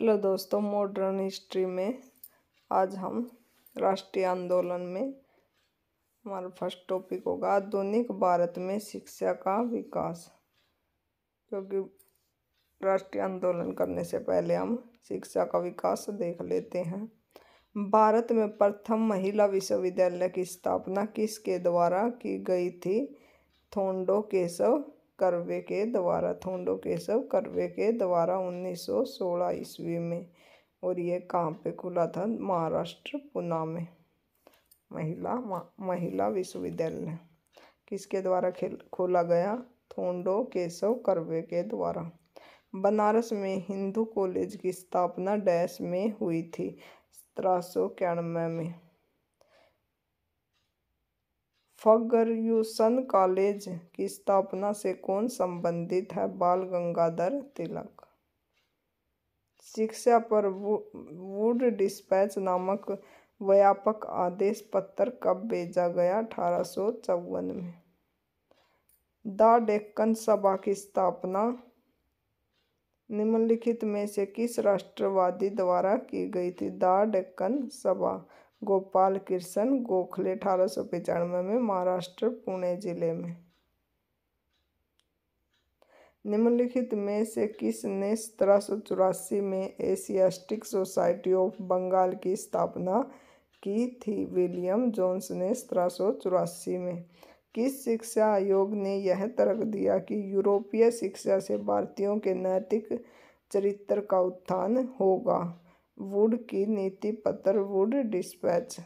Hello दोस्तों, modern history में आज हम राष्ट्रीय आंदोलन में हमारा फर्स्ट टॉपिक होगा आधुनिक भारत में शिक्षा का विकास। क्योंकि राष्ट्रीय आंदोलन करने से पहले हम शिक्षा का विकास देख लेते हैं। भारत में प्रथम महिला विश्वविद्यालय की स्थापना किसके द्वारा की गई थी? थोंडो केशव कर्वे के द्वारा। 1916 ईस्वी में। और ये कहाँ पे खुला था? महाराष्ट्र, पुणे में। महिला विश्वविद्यालय किसके द्वारा खोला गया? थोंडो केशव कर्वे के द्वारा। बनारस में हिंदू कॉलेज की स्थापना डैश में हुई थी? 1791 में। फर्ग्यूसन कॉलेज की स्थापना से कौन संबंधित है? बाल गंगाधर तिलक। शिक्षा पर वुड डिस्पैच नामक व्यापक आदेश पत्र कब भेजा गया? 1854 में। द डेक्कन सभा की स्थापना निम्नलिखित में से किस राष्ट्रवादी द्वारा की गई थी? द डेक्कन सभा। गोपाल कृष्ण गोखले। 1895 में, महाराष्ट्र, पुणे जिले में। निम्नलिखित में से किसने 1784 में एशियाटिक सोसाइटी ऑफ बंगाल की स्थापना की थी? विलियम जोन्स ने 1784 में। किस शिक्षा आयोग ने यह तर्क दिया कि यूरोपीय शिक्षा से भारतीयों के नैतिक चरित्र का उत्थान होगा? वुड की नीति पत्र, वुड डिस्पैच।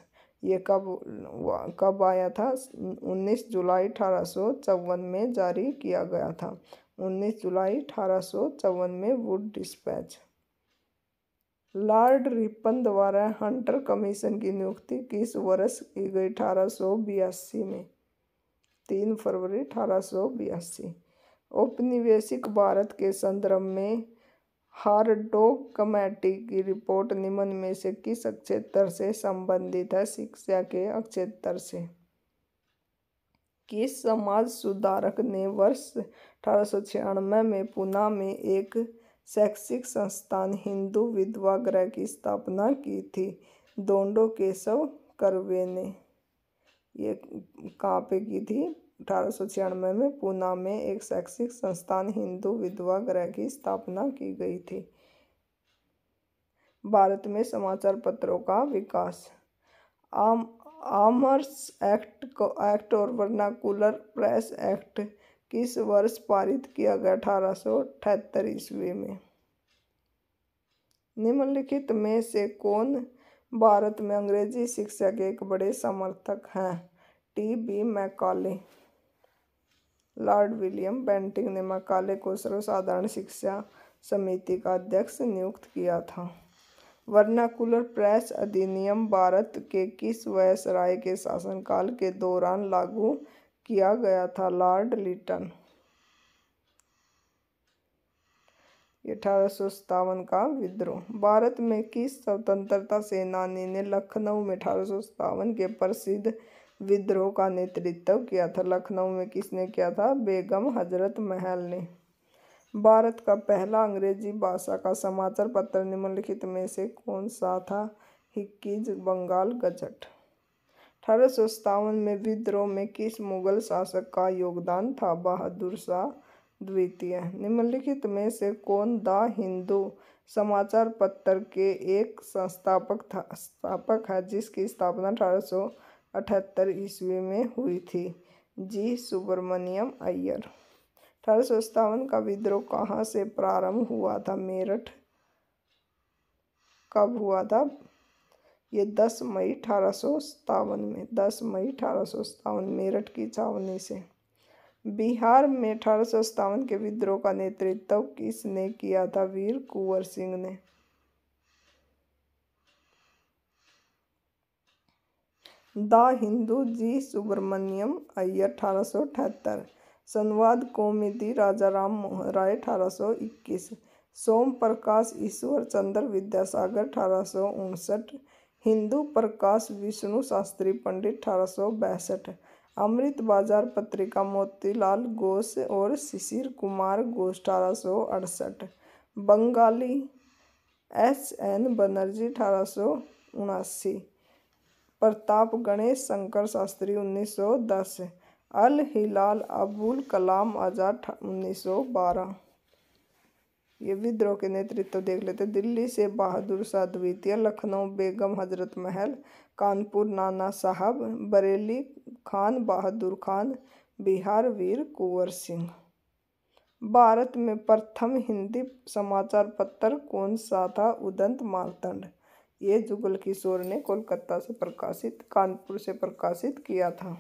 ये कब आया था? 19 जुलाई 1854 में जारी किया गया था। 19 जुलाई 1854 में वुड डिस्पैच। लॉर्ड रिपन द्वारा हंटर कमीशन की नियुक्ति किस वर्ष की गई? 1882 में। 3 फरवरी 1882। औपनिवेशिक भारत के संदर्भ में हारडॉक कमेटी की रिपोर्ट निम्न में से किस क्षेत्र से संबंधित है? शिक्षा के क्षेत्र से। किस समाज सुधारक ने वर्ष 1896 में पुणे में एक शैक्षिक संस्थान हिंदू विधवा गृह की स्थापना की थी? थोंडो केशव कर्वे ने। ये कहाँ पे की थी? 1896 में पुणे में एक शैक्षिक संस्थान हिंदू विधवा गृह की स्थापना की गई थी। भारत में समाचार पत्रों का विकास। आर्म्स एक्ट और वर्नाकुलर प्रेस एक्ट किस वर्ष पारित किया गया? 1878 ईस्वी में। निम्नलिखित में से कौन भारत में अंग्रेजी शिक्षा के एक बड़े समर्थक हैं? T B. Macaulay. Lord William Bentinck ने मैकाले को सर्वसाधारण शिक्षा समिति का अध्यक्ष नियुक्त किया था। वर्नाकुलर प्रेस अधिनियम भारत के किस वायसराय के शासनकाल के दौरान लागू किया गया था? लॉर्ड लिटन। 1857 का विद्रोह। भारत में किस स्वतंत्रता सेनानी ने लखनऊ में 1857 के प्रसिद्ध विद्रोह का नेतृत्व किया था? लखनऊ में किसने किया था? बेगम हजरत महल ने। भारत का पहला अंग्रेजी भाषा का समाचार पत्र निम्नलिखित में से कौन सा था? Hickeys Bengal gazette. 1857 में विद्रोह में किस मुगल शासक का योगदान था? बहादुर शाह द्वितीय। निम्नलिखित में से कौन द हिंदू समाचार पत्र के एक संस्थापक है जिसकी स्थापना 1878 ईस्वी में हुई थी? जी. सुब्रमण्यम अय्यर। 1857 का विद्रोह कहाँ से प्रारंभ हुआ था? मेरठ। कब हुआ था? ये 10 मई 1857 में। 10 मई 1857 मेरठ की छावनी से। बिहार में 1857 के विद्रोह का नेतृत्व किसने किया था? वीर कुंवर सिंह ने। द हिंदू, जी. सुब्रमण्यम अय्यर। 1878। संवाद कौमुदी, राजाराम मोहन राय। 1821। सोम प्रकाश ईश्वर चंद्र विद्यासागर। 1859। हिंदू प्रकाश विष्णु शास्त्री पंडित। 1862। अमृत बाजार पत्रिका मोतीलाल घोष और शिशिर कुमार घोष। 1868। बंगाली SN बनर्जी 1879, प्रताप गणेश शंकर शास्त्री 1910, अल हिलाल अबुल कलाम आज़ाद 1912। ये विद्रोह के नेतृत्व देख लेते। दिल्ली से बहादुर शाह द्वितीय, लखनऊ बेगम हजरत महल, कानपुर नाना साहब, बरेली खान बहादुर खान, बिहार वीर कुंवर सिंह। भारत में प्रथम हिंदी समाचार पत्र कौन सा था? उदंत मार्तंड। ये जुगल किशोर ने कोलकाता से प्रकाशित, कानपुर से प्रकाशित किया था।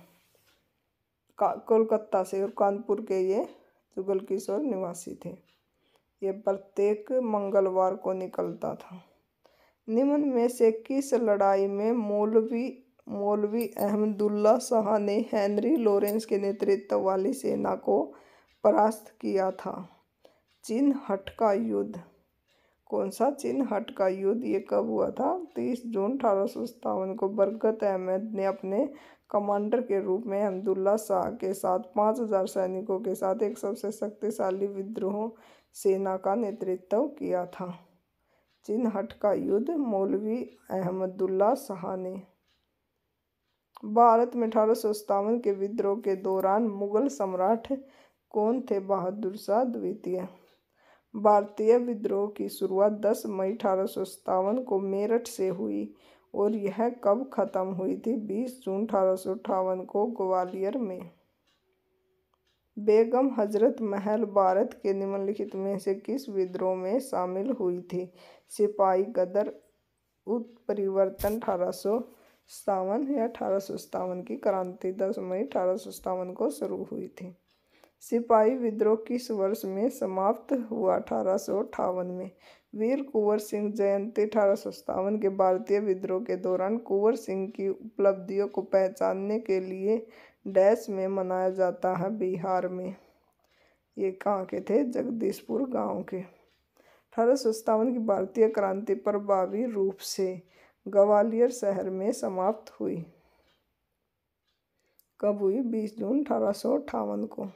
कोलकाता से और कानपुर के ये जुगल किशोर निवासी थे। ये प्रत्येक मंगलवार को निकलता था। निम्न में से किस लड़ाई में मौलवी अहमदुल्ला शाह ने हेनरी लॉरेंस के नेतृत्व वाली सेना को परास्त किया था? चिन्हट का युद्ध। कौन सा? चिन्हट का युद्ध। ये कब हुआ था? 30 जून 1857 को। बरकत अहमद ने अपने कमांडर के रूप में अहमदुल्ला शाह के साथ 5000 सैनिकों के साथ एक सबसे शक्तिशाली विद्रोह सेना का नेतृत्व किया था। चिन्हट का युद्ध मौलवी अहमदुल्ला शाह ने। भारत में 1857 के विद्रोह के दौरान मुगल सम्राट कौन थे? बहादुर शाह द्वितीय। भारतीय विद्रोह की शुरुआत 10 मई 1857 को मेरठ से हुई और यह कब खत्म हुई थी? 20 जून 1858 को ग्वालियर में। बेगम हजरत महल भारत के निम्नलिखित में से किस विद्रोह में शामिल हुई थी? सिपाही गदर, उत्परिवर्तन 1857 या 1857 की क्रांति 10 मई 1857 को शुरू हुई थी। सिपाही विद्रोह किस वर्ष में समाप्त हुआ? 1858 में। वीर कुंवर सिंह जयंती 1857 के भारतीय विद्रोह के दौरान कुंवर सिंह की उपलब्धियों को पहचानने के लिए डैश में मनाया जाता है? बिहार में। ये कहाँ के थे? जगदीशपुर गांव के। 1857 की भारतीय क्रांति प्रभावी रूप से ग्वालियर शहर में समाप्त हुई। कब हुई? 20 जून 1858 को।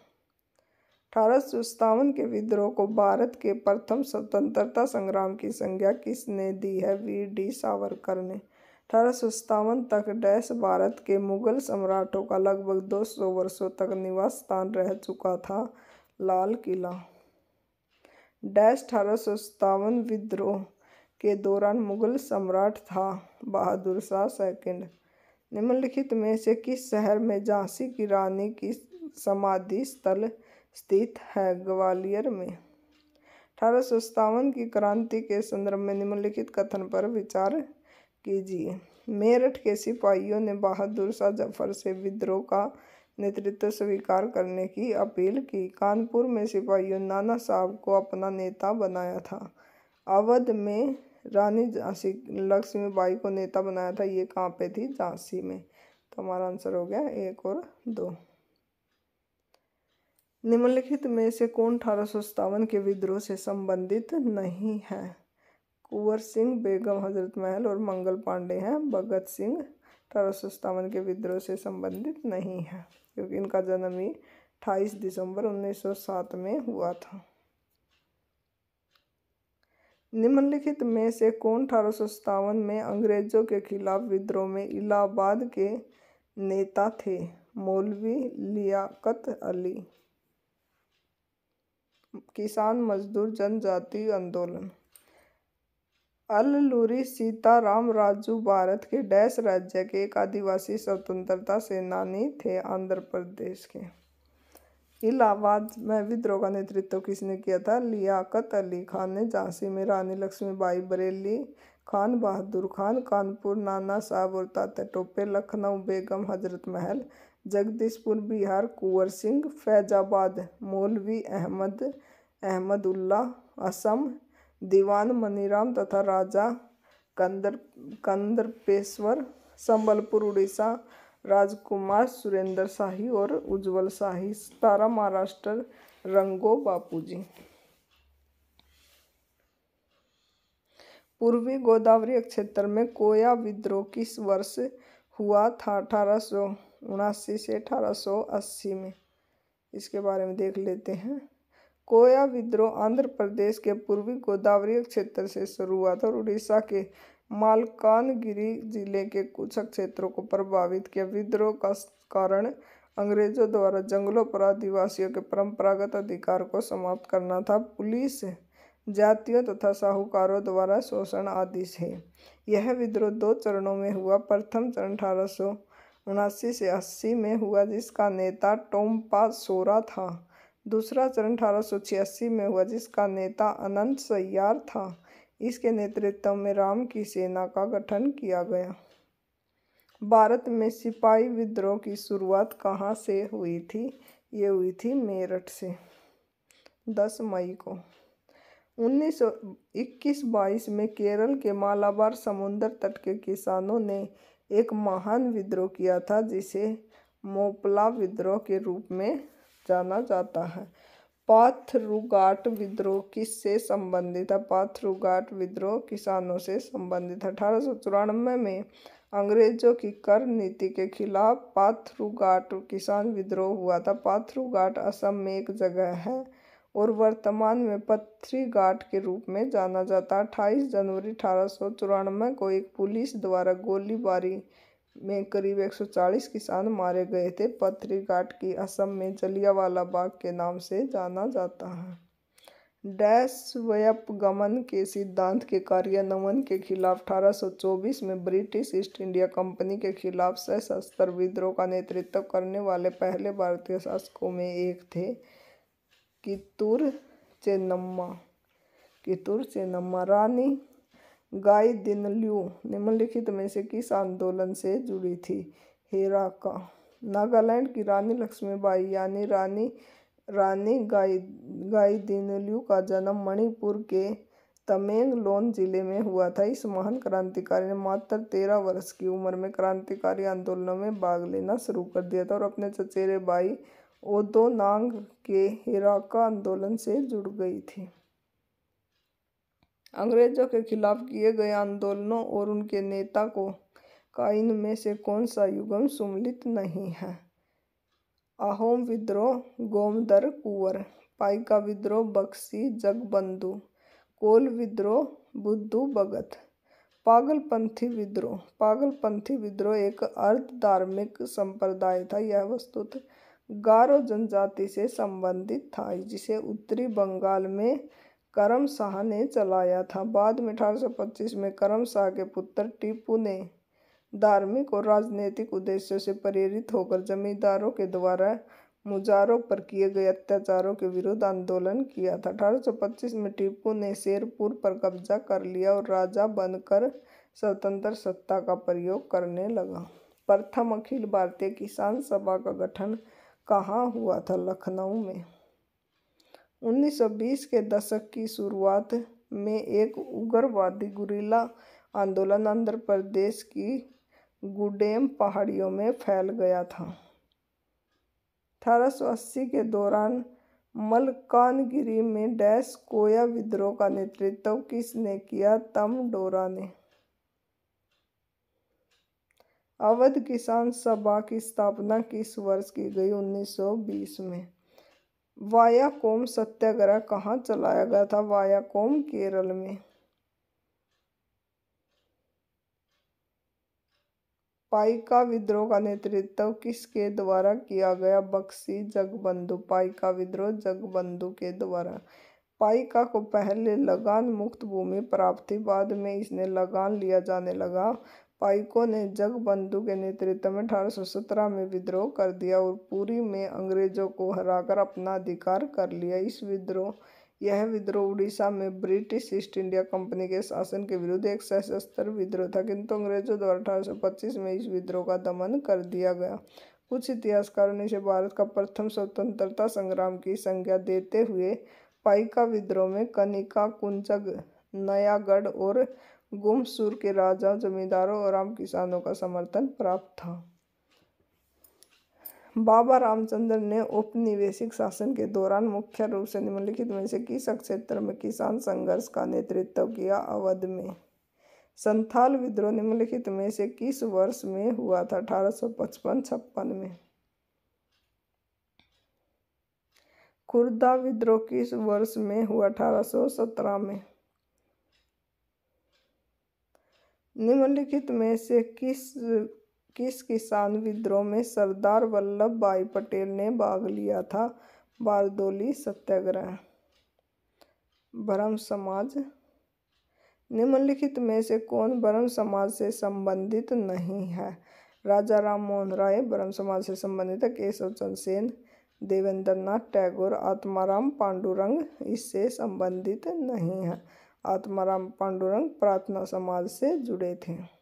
1857 के विद्रोह को भारत के प्रथम स्वतंत्रता संग्राम की संज्ञा किसने दी है? वीर सावरकर ने। 1857 तक डैश भारत के मुगल सम्राटों का लगभग 200 वर्षों तक निवास स्थान रह चुका था? लाल किला। डैश 1857 विद्रोह के दौरान मुगल सम्राट था? बहादुर शाह सेकंड। निम्नलिखित में से किस शहर में झांसी की रानी की समाधि स्थल स्थित है? ग्वालियर में। 1857 की क्रांति के संदर्भ में निम्नलिखित कथन पर विचार कीजिए। मेरठ के सिपाहियों ने बहादुर शाह जफर से विद्रोह का नेतृत्व स्वीकार करने की अपील की। कानपुर में सिपाहियों ने नाना साहब को अपना नेता बनाया था। अवध में रानी झांसी लक्ष्मीबाई को नेता बनाया था। ये कहाँ पे थी? झांसी में। तो हमारा आंसर हो गया 1 और 2। निम्नलिखित में से कौन 1857 के विद्रोह से संबंधित नहीं है? कुंवर सिंह, बेगम हजरत महल और मंगल पांडे हैं। भगत सिंह 1857 के विद्रोह से संबंधित नहीं है क्योंकि इनका जन्म ही 28 दिसंबर 1907 में हुआ था। निम्नलिखित में से कौन 1857 में अंग्रेजों के खिलाफ विद्रोह में इलाहाबाद के नेता थे? मौलवी लियाकत अली। किसान मजदूर जनजाति आंदोलन। अल्लूरी सीताराम राजू भारत के डैश राज्य के एक आदिवासी स्वतंत्रता सेनानी थे? आंध्र प्रदेश के। इलाहाबाद में विद्रोह का नेतृत्व किसने किया था? लियाकत अली खान ने। झांसी में रानी लक्ष्मीबाई, बरेली खान बहादुर खान, कानपुर नाना साहब और तात्या टोपे, लखनऊ बेगम हजरत महल, जगदीशपुर बिहार कुंवर सिंह, फैजाबाद मौलवी अहमदुल्ला, असम दीवान मनीराम तथा राजा कंदरपेश्वर, संबलपुर उड़ीसा राजकुमार सुरेंद्र शाही और उज्जवल शाही, सतारा महाराष्ट्र रंगो बापूजी। पूर्वी गोदावरी क्षेत्र में कोया विद्रोह किस वर्ष हुआ था? 1879 से 1880 में। इसके बारे में देख लेते हैं। कोया विद्रोह आंध्र प्रदेश के पूर्वी गोदावरी क्षेत्र से शुरू हुआ था और उड़ीसा के मालकानगिरी जिले के कुछ क्षेत्रों को प्रभावित किया। विद्रोह का कारण अंग्रेजों द्वारा जंगलों पर आदिवासियों के परंपरागत अधिकार को समाप्त करना था, पुलिस जातियों तथा साहूकारों द्वारा शोषण आदि से। यह विद्रोह 2 चरणों में हुआ। प्रथम चरण 1879 से 80 में हुआ, जिसका नेता टोम्पा सोरा था। दूसरा चरण 1886 में हुआ, जिसका नेता अनंत सय्यार था। इसके नेतृत्व में राम की सेना का गठन किया गया। भारत में सिपाही विद्रोह की शुरुआत कहाँ से हुई थी? ये हुई थी मेरठ से 10 मई को। 1921-22 में केरल के मालाबार समुद्र तट के किसानों ने एक महान विद्रोह किया था, जिसे मोपला विद्रोह के रूप में जाना जाता है। पाथरुघाट विद्रोह किससे संबंधित है? पाथरुघाट विद्रोह किसानों से संबंधित है। 1894 में अंग्रेजों की कर नीति के खिलाफ पाथरुघाट किसान विद्रोह हुआ था। पाथरुघाट असम में एक जगह है और वर्तमान में पथरीघाट के रूप में जाना जाता है। 28 जनवरी 1894 को एक पुलिस द्वारा गोलीबारी में करीब 140 किसान मारे गए थे। पथरीघाट की असम में जलियांवाला बाग के नाम से जाना जाता है। डैश व्युपगमन के सिद्धांत के कार्यान्वयन के खिलाफ 1824 में ब्रिटिश ईस्ट इंडिया कंपनी के खिलाफ सशस्त्र विद्रोह का नेतृत्व करने वाले पहले भारतीय शासकों में एक थे कित्तूर चेन्नम्मा। रानी गाइदिन्ल्यू निम्नलिखित में से किस आंदोलन से जुड़ी थी? हेराका। नागालैंड की रानी लक्ष्मीबाई यानी रानी गाइदिन्ल्यू का जन्म मणिपुर के तमेंगलोंग जिले में हुआ था। इस महान क्रांतिकारी ने मात्र 13 वर्ष की उम्र में क्रांतिकारी आंदोलनों में भाग लेना शुरू कर दिया था और अपने चचेरे भाई ओदोनांग के हेराका आंदोलन से जुड़ गई थी। अंग्रेजों के खिलाफ किए गए आंदोलनों और उनके नेता का इनमें से कौन सा युग्म सम्मिलित नहीं है? अहोम विद्रोह गोमदर कुंवर, पाइका विद्रोह बख्शी जगबंधु, कोल विद्रोह बुद्धू भगत, पागलपंथी विद्रोह एक अर्ध धार्मिक संप्रदाय था। यह वस्तुतः गारो जनजाति से संबंधित था, जिसे उत्तरी बंगाल में करम शाह ने चलाया था। बाद में 1825 में करम शाह के पुत्र टीपू ने धार्मिक और राजनीतिक उद्देश्यों से प्रेरित होकर जमींदारों के द्वारा मुजारों पर किए गए अत्याचारों के विरुद्ध आंदोलन किया था। 1825 में टीपू ने शेरपुर पर कब्जा कर लिया और राजा बनकर स्वतंत्र सत्ता का प्रयोग करने लगा। प्रथम अखिल भारतीय किसान सभा का गठन कहाँ हुआ था? लखनऊ में। 1920 के दशक की शुरुआत में एक उग्रवादी गुरिल्ला आंदोलन आंध्र प्रदेश की गुडेम पहाड़ियों में फैल गया था। 1880 के दौरान मलकानगिरी में डैश कोया विद्रोह का नेतृत्व किसने किया? तमडोरा ने। अवध किसान सभा की स्थापना किस वर्ष की गई? 1920 में। वायाकोम सत्याग्रह कहाँ चलाया गया था? वायाकोम केरल में। पाइका विद्रोह का नेतृत्व किसके द्वारा किया गया? बख्शी जगबंधु। पाइका विद्रोह जगबंधु के द्वारा। पाइका को पहले लगान मुक्त भूमि प्राप्त थी, बाद में इसने लगान लिया जाने लगा। पाइकों ने जगबंधु के नेतृत्व में 1817 में विद्रोह कर दिया और पुरी में अंग्रेजों को हराकर अपना अधिकार कर लिया। यह विद्रोह उड़ीसा में ब्रिटिश ईस्ट इंडिया कंपनी के शासन के विरुद्ध एक सशस्त्र विद्रोह था, किंतु अंग्रेजों द्वारा 1825 में इस विद्रोह का दमन कर दिया गया। कुछ इतिहासकारों ने इसे भारत का प्रथम स्वतंत्रता संग्राम की संज्ञा देते हुए पाइका विद्रोह में कनिका, कुंजग, नयागढ़ और गुमसूर के राजाओं, जमींदारों और आम किसानों का समर्थन प्राप्त था। बाबा रामचंद्र ने औपनिवेशिक शासन के दौरान मुख्य रूप से निम्नलिखित में से किस क्षेत्र में किसान संघर्ष का नेतृत्व किया? अवध में। संथाल विद्रोह निम्नलिखित में से किस वर्ष में हुआ था? 1855-56 में। खुर्दा विद्रोह किस वर्ष में हुआ? 1817 में। निम्नलिखित में से किस किसान विद्रोह में सरदार वल्लभ भाई पटेल ने भाग लिया था? बारदोली सत्याग्रह। ब्रह्म समाज। निम्नलिखित में से कौन ब्रह्म समाज से संबंधित नहीं है? राजा राम मोहन राय ब्रह्म समाज से संबंधित है। केशव चंद्र सेन, देवेंद्र नाथ टैगोर, आत्माराम पांडुरंग इससे संबंधित नहीं है। आत्माराम पांडुरंग प्रार्थना समाज से जुड़े थे।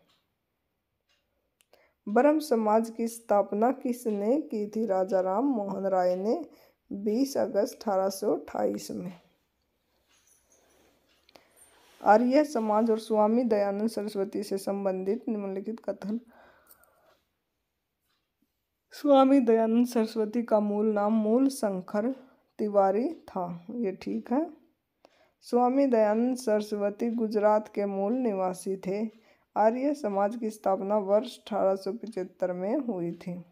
ब्रह्म समाज की स्थापना किसने की थी? राजा राम मोहन राय ने 20 अगस्त 1828 में। आर्य समाज और स्वामी दयानंद सरस्वती से संबंधित निम्नलिखित कथन। स्वामी दयानंद सरस्वती का मूल नाम मूल शंकर तिवारी था। ये ठीक है। स्वामी दयानंद सरस्वती गुजरात के मूल निवासी थे। आर्य समाज की स्थापना वर्ष 1875 में हुई थी।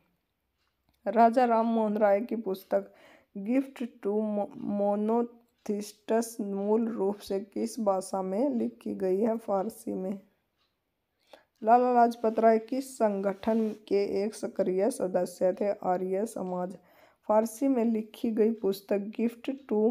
राजा राम मोहन राय की पुस्तक गिफ्ट टू मोनोथिस्ट्स मूल रूप से किस भाषा में लिखी गई है? फारसी में। लाला लाजपत राय किस संगठन के एक सक्रिय सदस्य थे? आर्य समाज। फारसी में लिखी गई पुस्तक गिफ्ट टू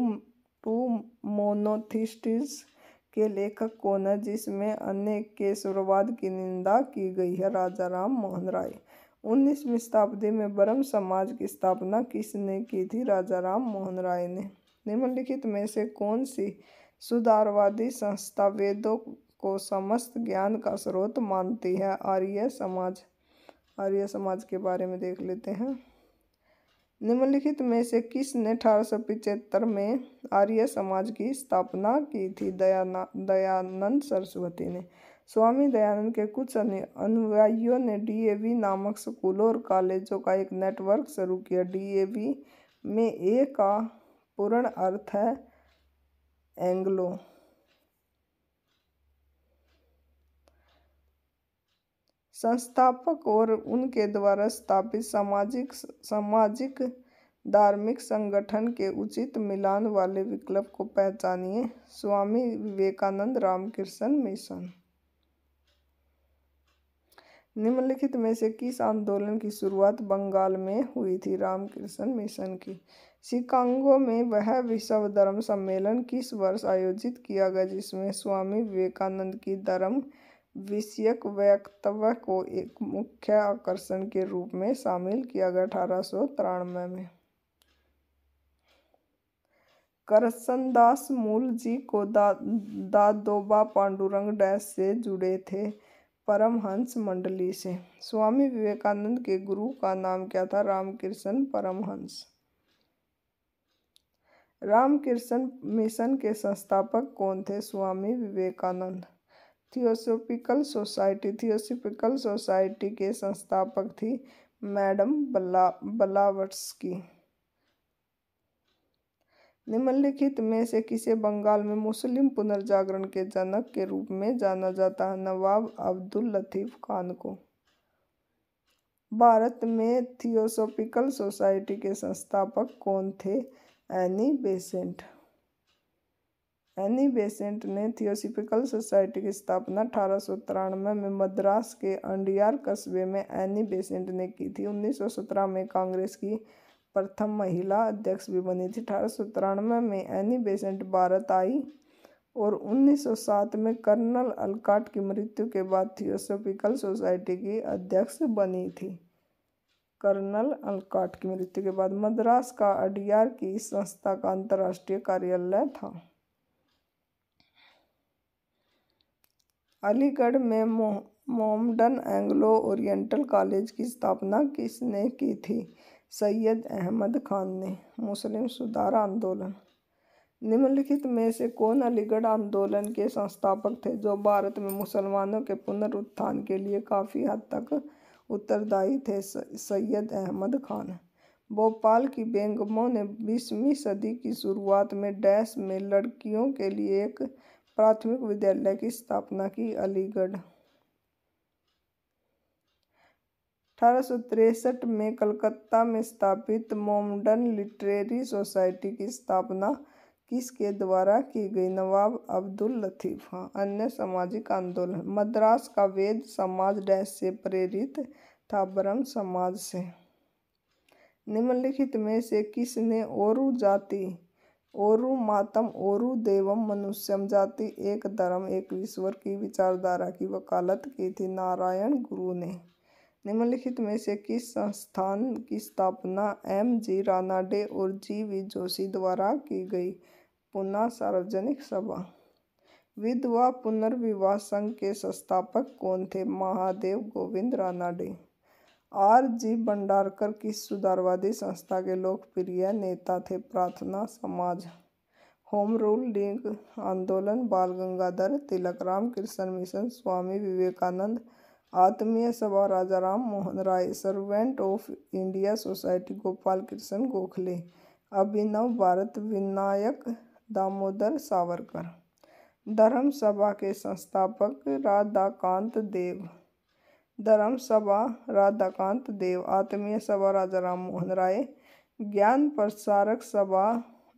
मोनोथिस्ट्स के लेखक कौन है, जिसमें अनेकेश्वरवाद की निंदा की गई है? राजा राम मोहन राय। 19वीं शताब्दी में ब्रह्म समाज की स्थापना किसने की थी? राजा राम मोहन राय ने। निम्नलिखित में से कौन सी सुधारवादी संस्था वेदों को समस्त ज्ञान का स्रोत मानती है? आर्य समाज। आर्य समाज के बारे में देख लेते हैं। निम्नलिखित में से किसने 1875 में आर्य समाज की स्थापना की थी? दयानंद सरस्वती ने। स्वामी दयानंद के कुछ अनुयायियों ने डीएवी नामक स्कूलों और कॉलेजों का एक नेटवर्क शुरू किया। डीएवी में ए का पूर्ण अर्थ है एंग्लो। संस्थापक और उनके द्वारा स्थापित सामाजिक धार्मिक संगठन के उचित मिलान वाले विकल्प को पहचानिए। स्वामी विवेकानंद रामकृष्ण मिशन। निम्नलिखित में से किस आंदोलन की शुरुआत बंगाल में हुई थी? रामकृष्ण मिशन की। शिकागो में वह विश्व धर्म सम्मेलन किस वर्ष आयोजित किया गया, जिसमें स्वामी विवेकानंद की धर्म विषयक वक्तव्य को एक मुख्य आकर्षण के रूप में शामिल किया गया? 1893 में। करसनदास मूलजी को दादोबा पांडुरंग डैश से जुड़े थे? परमहंस मंडली से। स्वामी विवेकानंद के गुरु का नाम क्या था? रामकृष्ण परमहंस। रामकृष्ण मिशन के संस्थापक कौन थे? स्वामी विवेकानंद। थियोसॉफिकल सोसाइटी के संस्थापक थी मैडम ब्लावत्स्की। निम्नलिखित में से किसे बंगाल में मुस्लिम पुनर्जागरण के जनक के रूप में जाना जाता है? नवाब अब्दुल लतीफ खान को। भारत में थियोसॉफिकल सोसाइटी के संस्थापक कौन थे? Annie Besant. एनी बेसेंट ने थियोसॉफिकल सोसाइटी की स्थापना 1893 में मद्रास के अंडियार कस्बे में एनी बेसेंट ने की थी। 1917 में कांग्रेस की प्रथम महिला अध्यक्ष भी बनी थी। 1893 में एनी बेसेंट भारत आई और 1907 में कर्नल अलकॉट की मृत्यु के बाद थियोसॉफिकल सोसाइटी की अध्यक्ष बनी थी। कर्नल अलकॉट की मृत्यु के बाद मद्रास का अडियार की इस संस्था का अंतर्राष्ट्रीय कार्यालय था। अलीगढ़ में मोहम्मडन एंग्लो ओरिएंटल कॉलेज की स्थापना किसने की थी? सैयद अहमद खान ने। मुस्लिम सुधार आंदोलन। निम्नलिखित में से कौन अलीगढ़ आंदोलन के संस्थापक थे, जो भारत में मुसलमानों के पुनरुत्थान के लिए काफ़ी हद तक उत्तरदायी थे? सैयद अहमद खान। भोपाल की बेगमों ने 20वीं सदी की शुरुआत में डैश में लड़कियों के लिए एक प्राथमिक विद्यालय की स्थापना की। अलीगढ़। 1863 में कलकत्ता में स्थापित मोमडन लिटरेरी सोसाइटी की स्थापना किसके द्वारा की गई? नवाब अब्दुल लतीफ। अन्य सामाजिक आंदोलन। मद्रास का वेद समाज डैश से प्रेरित था? ब्रह्म समाज से। निम्नलिखित में से किसने ओरू जाति, ओरू मातम, ओरू देवम मनुष्यम जाति, एक धर्म एक ईश्वर की विचारधारा की वकालत की थी? नारायण गुरु ने। निम्नलिखित में से किस संस्थान की स्थापना M.G. रानाडे और G.V. जोशी द्वारा की गई? पुणे सार्वजनिक सभा। विधवा पुनर्विवाह संघ के संस्थापक कौन थे? महादेव गोविंद रानाडे। R.G. भंडारकर किस सुधारवादी संस्था के लोकप्रिय नेता थे? प्रार्थना समाज। होम रूल लीग आंदोलन, Bal Gangadhar Tilak, Ramakrishna mission, Swami Vivekananda, Atmiya Sabha Rajaram Mohan Roy, servant of India society Gopal Krishna Gokhale, Abhinav Bharat Vinayak Damodar Savarkar. Dharma Sabha के संस्थापक राधाकांत देव। धर्म सभा राधाकांत देव। आत्मीय सभा राजाराम मोहन राय। ज्ञान प्रसारक सभा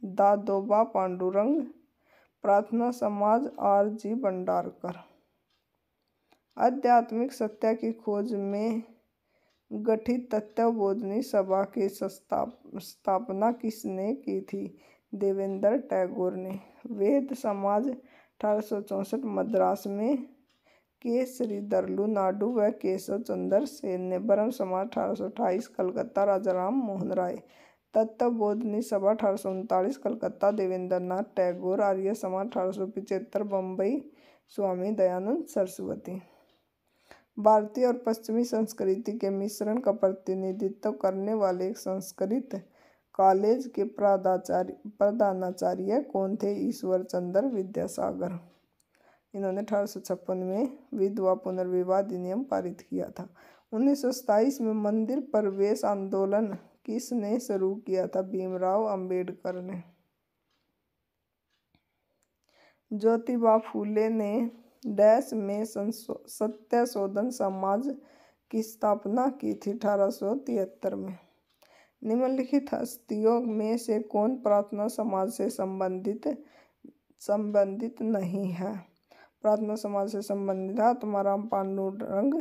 दादोबा पांडुरंग। प्रार्थना समाज R.G. भंडारकर। आध्यात्मिक सत्य की खोज में गठित तत्वबोधिनी सभा की स्थापना किसने की थी? देवेंद्र टैगोर ने। वेद समाज 1864 मद्रास में के श्रीधरलू नायडू व केशव चंद्र सेन ने। ब्रह्म समाज 1828 कलकत्ता राजाराम मोहन राय। तत्वबोधिनी सभा 1839 कलकत्ता देवेंद्र नाथ टैगोर। आर्य समाज 1875 बम्बई स्वामी दयानंद सरस्वती। भारतीय और पश्चिमी संस्कृति के मिश्रण का प्रतिनिधित्व करने वाले एक संस्कृत कॉलेज के प्रधानाचार्य कौन थे? ईश्वर चंद्र विद्यासागर। इन्होंने 1856 में विधवा पुनर्विवाह अधिनियम पारित किया था। 1927 में मंदिर प्रवेश आंदोलन किसने शुरू किया था? भीमराव अंबेडकर ने। ज्योतिबा फूले ने डैश में सत्य शोधन समाज की स्थापना की थी? 1873 में। निम्नलिखित हस्तियों में से कौन प्रार्थना समाज से संबंधित नहीं है? प्रार्थना समाज से संबंधित आत्माराम पांडुरंग,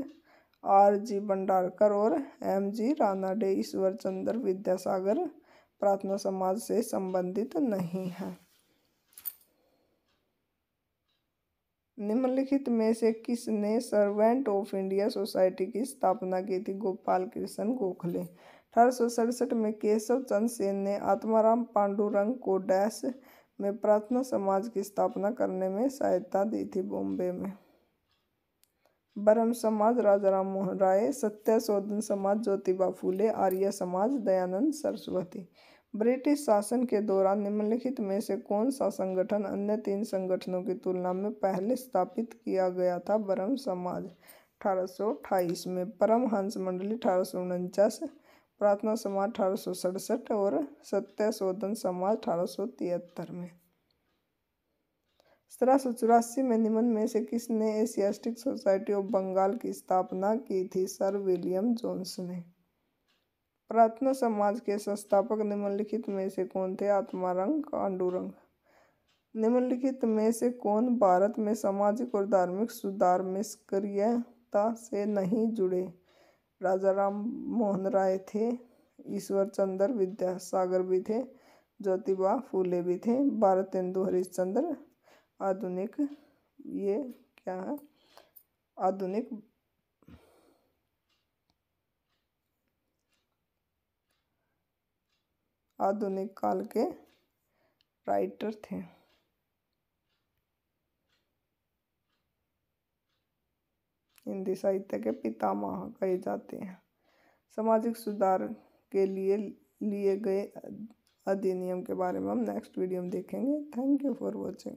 R.G. भंडारकर और M.G. रानाडे। ईश्वर चंद्र विद्यासागर प्रार्थना समाज से संबंधित नहीं है। निम्नलिखित में से किसने सर्वेंट ऑफ इंडिया सोसाइटी की स्थापना की थी? गोपाल कृष्ण गोखले। 1867 में केशव चंद्र सेन ने आत्माराम पांडुरंग को डैश में प्रार्थना समाज की स्थापना करने में सहायता दी थी? बॉम्बे में। ब्रह्म समाज राजाराम मोहन राय। सत्य शोधन समाज ज्योतिबा फूले। आर्य समाज दयानंद सरस्वती। ब्रिटिश शासन के दौरान निम्नलिखित में से कौन सा संगठन अन्य 3 संगठनों की तुलना में पहले स्थापित किया गया था? ब्रह्म समाज 1828 में। परमहंस मंडली 1849, प्रार्थना समाज 1867 और सत्य शोधन समाज 1873 में। 1784 में निम्न में से किसने एशियाटिक सोसाइटी ऑफ बंगाल की स्थापना की थी? सर विलियम जोन्स ने। प्रार्थना समाज के संस्थापक निम्नलिखित में से कौन थे? आत्माराम पांडुरंग। निम्नलिखित में से कौन भारत में सामाजिक और धार्मिक सुधार में सक्रियता से नहीं जुड़े? राजाराम मोहन राय थे, ईश्वर चंद्र विद्यासागर भी थे, ज्योतिबा फूले भी थे, भारतेंदु हरिश्चंद्र। आधुनिक ये क्या है? आधुनिक काल के राइटर थे। हिंदी साहित्य के पितामह कहे जाते हैं। सामाजिक सुधार के लिए गए अधिनियम के बारे में हम नेक्स्ट वीडियो में देखेंगे। Thank you for watching.